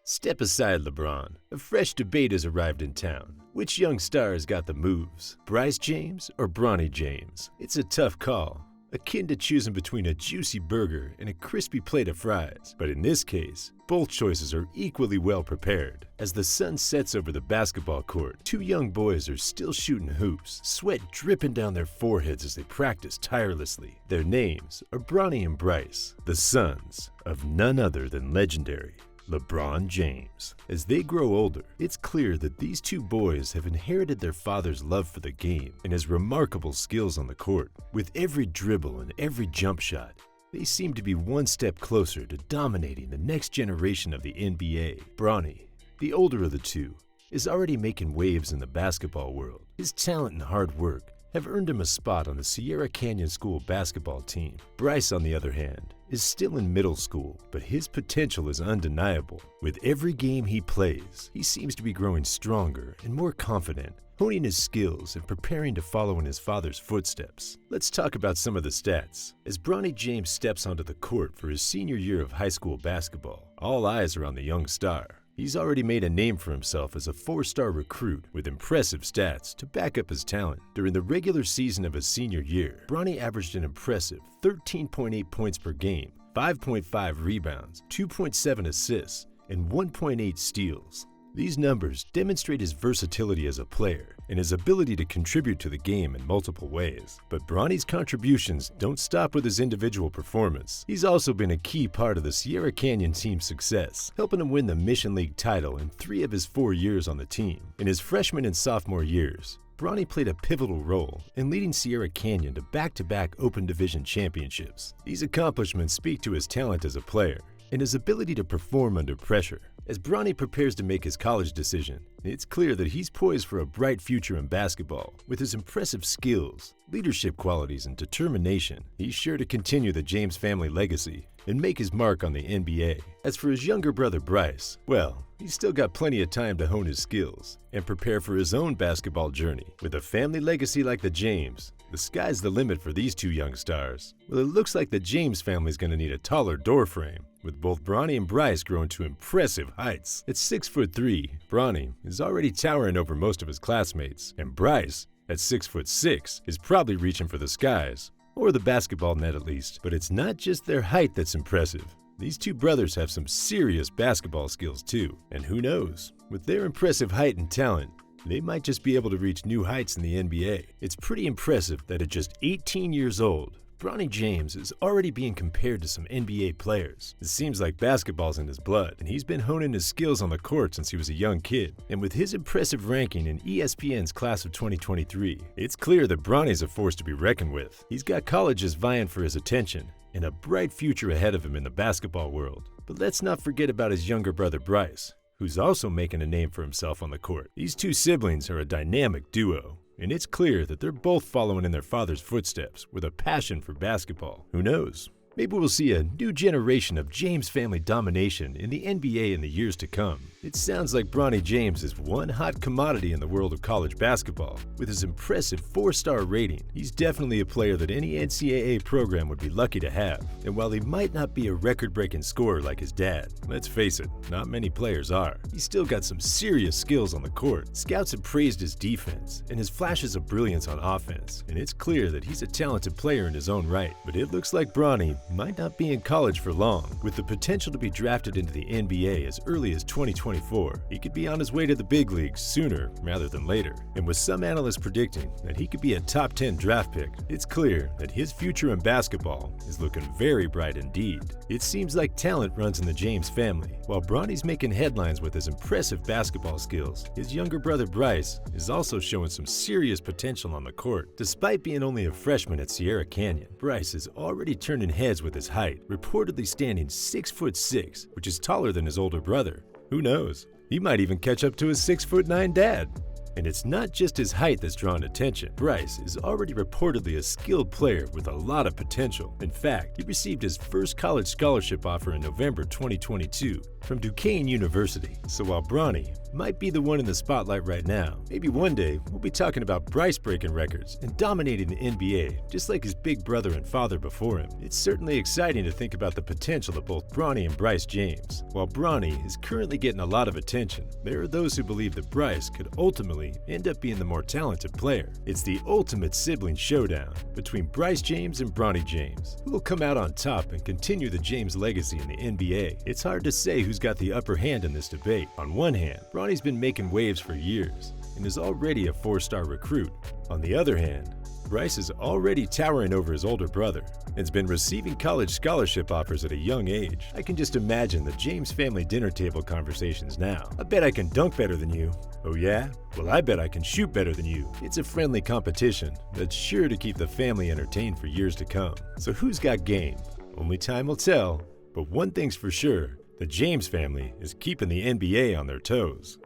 Step aside, LeBron. A fresh debate has arrived in town. Which young star has got the moves? Bryce James or Bronny James? It's a tough call, akin to choosing between a juicy burger and a crispy plate of fries. But in this case, both choices are equally well prepared. As the sun sets over the basketball court, two young boys are still shooting hoops, sweat dripping down their foreheads as they practice tirelessly. Their names are Bronny and Bryce, the sons of none other than legendary LeBron James. As they grow older, it's clear that these two boys have inherited their father's love for the game and his remarkable skills on the court. With every dribble and every jump shot, they seem to be one step closer to dominating the next generation of the NBA. Bronny, the older of the two, is already making waves in the basketball world. His talent and hard work have earned him a spot on the Sierra Canyon School basketball team. Bryce, on the other hand, is still in middle school, but his potential is undeniable. With every game he plays, he seems to be growing stronger and more confident, honing his skills and preparing to follow in his father's footsteps. Let's talk about some of the stats. As Bronny James steps onto the court for his senior year of high school basketball, all eyes are on the young star. He's already made a name for himself as a four-star recruit with impressive stats to back up his talent. During the regular season of his senior year, Bronny averaged an impressive 13.8 points per game, 5.5 rebounds, 2.7 assists, and 1.8 steals. These numbers demonstrate his versatility as a player and his ability to contribute to the game in multiple ways. But Bronny's contributions don't stop with his individual performance. He's also been a key part of the Sierra Canyon team's success, helping him win the Mission League title in 3 of his 4 years on the team. In his freshman and sophomore years, Bronny played a pivotal role in leading Sierra Canyon to back-to-back Open Division championships. These accomplishments speak to his talent as a player and his ability to perform under pressure. As Bronny prepares to make his college decision, it's clear that he's poised for a bright future in basketball. With his impressive skills, leadership qualities, and determination, he's sure to continue the James family legacy and make his mark on the NBA. As for his younger brother Bryce, well, he's still got plenty of time to hone his skills and prepare for his own basketball journey. With a family legacy like the James, the sky's the limit for these two young stars. Well, it looks like the James family's going to need a taller door frame, with both Bronny and Bryce growing to impressive heights. At 6'3", Bronny is already towering over most of his classmates, and Bryce, at 6'6", is probably reaching for the skies, or the basketball net at least. But it's not just their height that's impressive. These two brothers have some serious basketball skills too, and who knows, with their impressive height and talent, they might just be able to reach new heights in the NBA. It's pretty impressive that at just 18 years old, Bronny James is already being compared to some NBA players. It seems like basketball's in his blood, and he's been honing his skills on the court since he was a young kid. And with his impressive ranking in ESPN's class of 2023, it's clear that Bronny's a force to be reckoned with. He's got colleges vying for his attention and a bright future ahead of him in the basketball world. But let's not forget about his younger brother Bryce, who's also making a name for himself on the court. These two siblings are a dynamic duo, and it's clear that they're both following in their father's footsteps with a passion for basketball. Who knows? Maybe we'll see a new generation of James family domination in the NBA in the years to come. It sounds like Bronny James is one hot commodity in the world of college basketball. With his impressive 4-star rating, he's definitely a player that any NCAA program would be lucky to have. And while he might not be a record-breaking scorer like his dad, let's face it, not many players are, he's still got some serious skills on the court. Scouts have praised his defense and his flashes of brilliance on offense, and it's clear that he's a talented player in his own right. But it looks like Bronny might not be in college for long. With the potential to be drafted into the NBA as early as 2024, he could be on his way to the big leagues sooner rather than later. And with some analysts predicting that he could be a top 10 draft pick, it's clear that his future in basketball is looking very bright indeed. It seems like talent runs in the James family. While Bronny's making headlines with his impressive basketball skills, his younger brother Bryce is also showing some serious potential on the court. Despite being only a freshman at Sierra Canyon, Bryce is already turning heads with his height, reportedly standing 6'6", which is taller than his older brother. Who knows? He might even catch up to his 6'9" dad. And it's not just his height that's drawing attention. Bryce is already reportedly a skilled player with a lot of potential. In fact, he received his first college scholarship offer in November 2022 from Duquesne University. So while Bronny might be the one in the spotlight right now. Maybe one day we'll be talking about Bryce breaking records and dominating the NBA, just like his big brother and father before him. It's certainly exciting to think about the potential of both Bronny and Bryce James. While Bronny is currently getting a lot of attention, there are those who believe that Bryce could ultimately end up being the more talented player. It's the ultimate sibling showdown between Bryce James and Bronny James. Who will come out on top and continue the James legacy in the NBA? It's hard to say who's got the upper hand in this debate. On one hand, Bronny's been making waves for years and is already a 4-star recruit. On the other hand, Bryce is already towering over his older brother and has been receiving college scholarship offers at a young age. I can just imagine the James family dinner table conversations now. I bet I can dunk better than you. Oh yeah? Well, I bet I can shoot better than you. It's a friendly competition that's sure to keep the family entertained for years to come. So who's got game? Only time will tell. But one thing's for sure, the James family is keeping the NBA on their toes.